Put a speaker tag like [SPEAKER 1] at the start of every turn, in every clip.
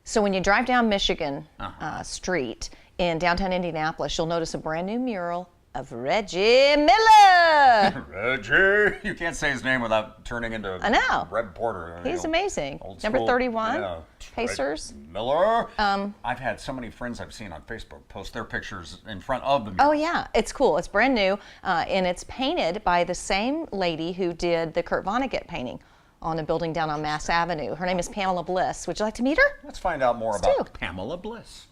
[SPEAKER 1] So when you drive down Michigan Street in downtown Indianapolis, you'll notice a brand new mural of Reggie Miller.
[SPEAKER 2] Reggie! You can't say his name without turning into Red Porter.
[SPEAKER 1] He's amazing. Number 31, Pacers.
[SPEAKER 2] Miller. I've had so many friends I've seen on Facebook post their pictures in front of the mural.
[SPEAKER 1] Oh yeah, it's cool. It's brand new, and it's painted by the same lady who did the Kurt Vonnegut painting on a building down on Mass Avenue. Her name is Pamela Bliss. Would you like to meet her?
[SPEAKER 2] Let's find out more about Pamela Bliss.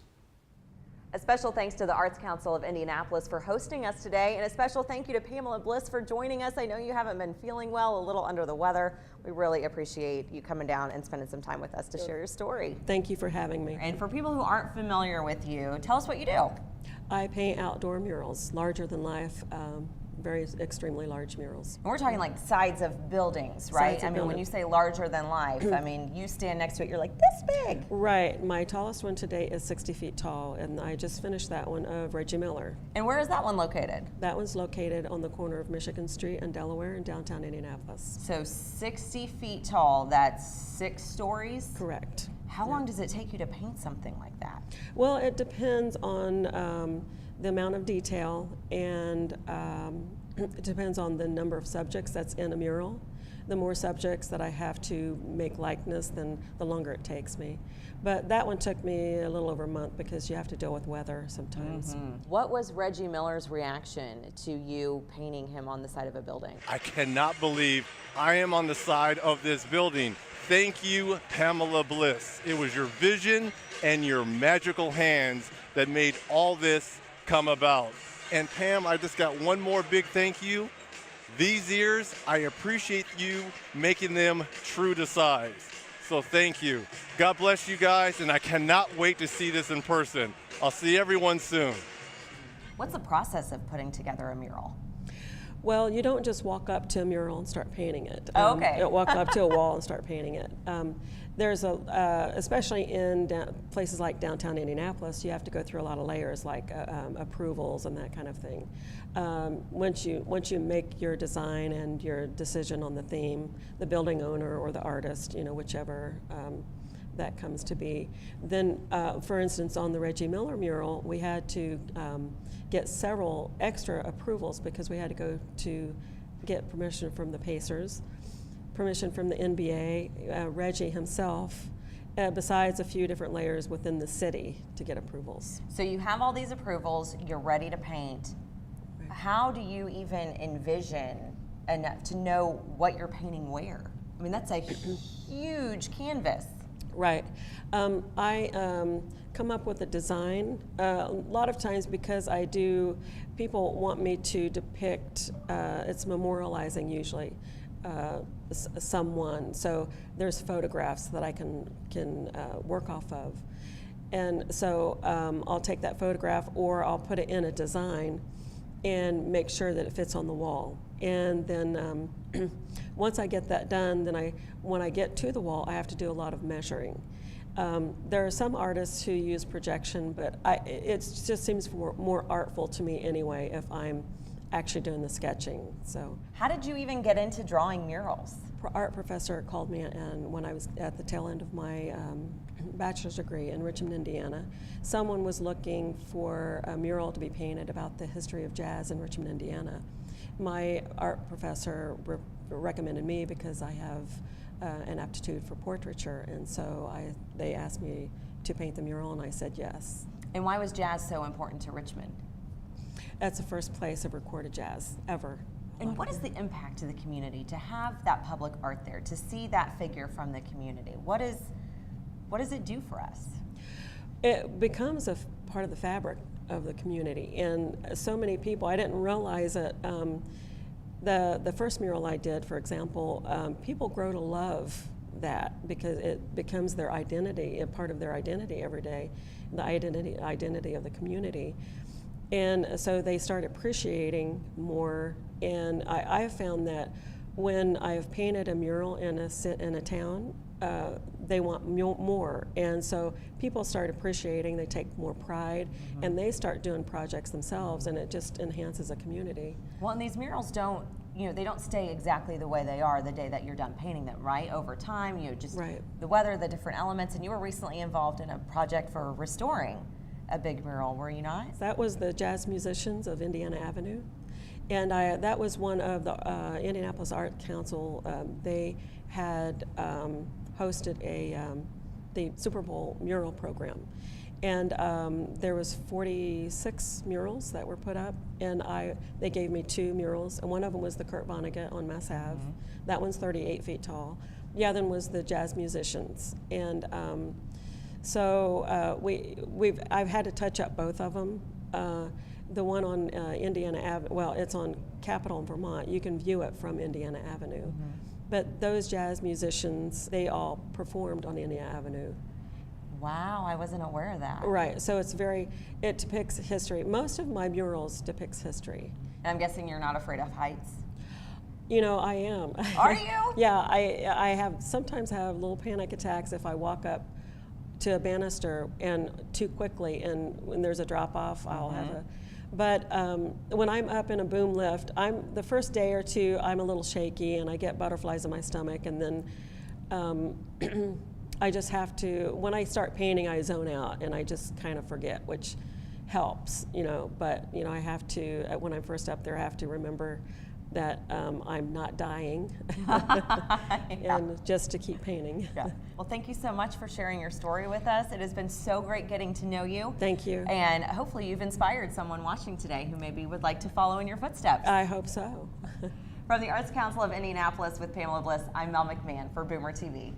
[SPEAKER 3] A special thanks to the Arts Council of Indianapolis for hosting us today, and a special thank you to Pamela Bliss for joining us. I know you haven't been feeling well, a little under the weather. We really appreciate you coming down and spending some time with us to share your story.
[SPEAKER 4] Thank you for having me.
[SPEAKER 3] And for people who aren't familiar with you, tell us what you do.
[SPEAKER 4] I paint outdoor murals, larger than life, very extremely large murals.
[SPEAKER 3] And we're talking like sides of buildings, right?
[SPEAKER 4] Sides of
[SPEAKER 3] I mean, when you
[SPEAKER 4] buildings.
[SPEAKER 3] say larger than life, I mean, you stand next to it, you're like this big.
[SPEAKER 4] Right, my tallest one today is 60 feet tall, and I just finished that one of Reggie Miller.
[SPEAKER 3] And where is that one located?
[SPEAKER 4] That one's located on the corner of Michigan Street and Delaware in downtown Indianapolis.
[SPEAKER 3] So 60 feet tall, that's 6 stories?
[SPEAKER 4] Correct.
[SPEAKER 3] How long does it take you to paint something like that?
[SPEAKER 4] Well, it depends on the amount of detail, and it depends on the number of subjects that's in a mural. The more subjects that I have to make likeness, then the longer it takes me. But that one took me a little over a month because you have to deal with weather sometimes.
[SPEAKER 3] What was Reggie Miller's reaction to you painting him on the side of a building?
[SPEAKER 5] I cannot believe I am on the side of this building. Thank you, Pamela Bliss. It was your vision and your magical hands that made all this come about. And Pam, I just got one more big thank you. These ears, I appreciate you making them true to size. So thank you. God bless you guys, and I cannot wait to see this in person. I'll see everyone soon.
[SPEAKER 3] What's the process of putting together a mural?
[SPEAKER 4] Well, you don't just walk up to a mural and start painting it.
[SPEAKER 3] Oh, okay.
[SPEAKER 4] You don't walk up to a wall and start painting it. There's especially in places like downtown Indianapolis, you have to go through a lot of layers like approvals and that kind of thing. Once you make your design and your decision on the theme, the building owner or the artist, whichever that comes to be, then for instance on the Reggie Miller mural, we had to get several extra approvals because we had to go to get permission from the Pacers, permission from the NBA, Reggie himself, besides a few different layers within the city to get approvals.
[SPEAKER 3] So you have all these approvals, you're ready to paint.
[SPEAKER 4] Right.
[SPEAKER 3] How do you even envision enough to know what you're painting where? I mean, that's a huge canvas.
[SPEAKER 4] Right. I come up with a design. A lot of times because people want me to depict, it's memorializing usually, someone. So there's photographs that I can work off of. And so I'll take that photograph or I'll put it in a design and make sure that it fits on the wall. And then once I get that done, then when I get to the wall, I have to do a lot of measuring. There are some artists who use projection, but it just seems more artful to me anyway if I'm actually doing the sketching. So,
[SPEAKER 3] how did you even get into drawing murals?
[SPEAKER 4] Art professor called me in when I was at the tail end of my bachelor's degree in Richmond, Indiana. Someone was looking for a mural to be painted about the history of jazz in Richmond, Indiana. My art professor recommended me because I have an aptitude for portraiture, and so they asked me to paint the mural, and I said yes.
[SPEAKER 3] And why was jazz so important to Richmond?
[SPEAKER 4] That's the first place of recorded jazz ever.
[SPEAKER 3] And what is the impact to the community to have that public art there, to see that figure from the community? What does it do for us?
[SPEAKER 4] It becomes a part of the fabric of the community, and so many people, I didn't realize it. The first mural I did, for example, people grow to love that because it becomes their identity, a part of their identity every day, the identity of the community. And so they start appreciating more, and I have found that when I have painted a mural in a town, they want more, and so people start appreciating, they take more pride, and they start doing projects themselves, and it just enhances a community.
[SPEAKER 3] Well, and these murals don't you know, they don't stay exactly the way they are the day that you're done painting them, right? Over time, you know, just
[SPEAKER 4] Right.
[SPEAKER 3] the weather, the different elements, and you were recently involved in a project for restoring a big mural, were you not?
[SPEAKER 4] That was the Jazz Musicians of Indiana Avenue. And that was one of the Indianapolis Art Council. They had hosted the Super Bowl mural program. And there was 46 murals that were put up, and they gave me 2 murals, and one of them was the Kurt Vonnegut on Mass Ave. That one's 38 feet tall. The other one was the Jazz Musicians. And so I've had to touch up both of them. The one on Indiana Avenue, well, it's on Capitol in Vermont. You can view it from Indiana Avenue. But those jazz musicians, they all performed on Indiana Avenue.
[SPEAKER 3] Wow, I wasn't aware of that.
[SPEAKER 4] Right, so it depicts history. Most of my murals depicts history.
[SPEAKER 3] And I'm guessing you're not afraid of heights.
[SPEAKER 4] You know, I am.
[SPEAKER 3] Are you?
[SPEAKER 4] Yeah, I sometimes have little panic attacks if I walk up to a banister and too quickly, and when there's a drop off, I'll have a. But when I'm up in a boom lift, the first day or two, I'm a little shaky and I get butterflies in my stomach, and then I just have to, when I start painting, I zone out and I just kind of forget, which helps, you know. But, you know, I have to, when I'm first up there, I have to remember that I'm not dying and just to keep painting.
[SPEAKER 3] Yeah. Well, thank you so much for sharing your story with us. It has been so great getting to know you.
[SPEAKER 4] Thank you.
[SPEAKER 3] And hopefully you've inspired someone watching today who maybe would like to follow in your footsteps.
[SPEAKER 4] I hope so.
[SPEAKER 3] From the Arts Council of Indianapolis with Pamela Bliss, I'm Mel McMahon for Boomer TV.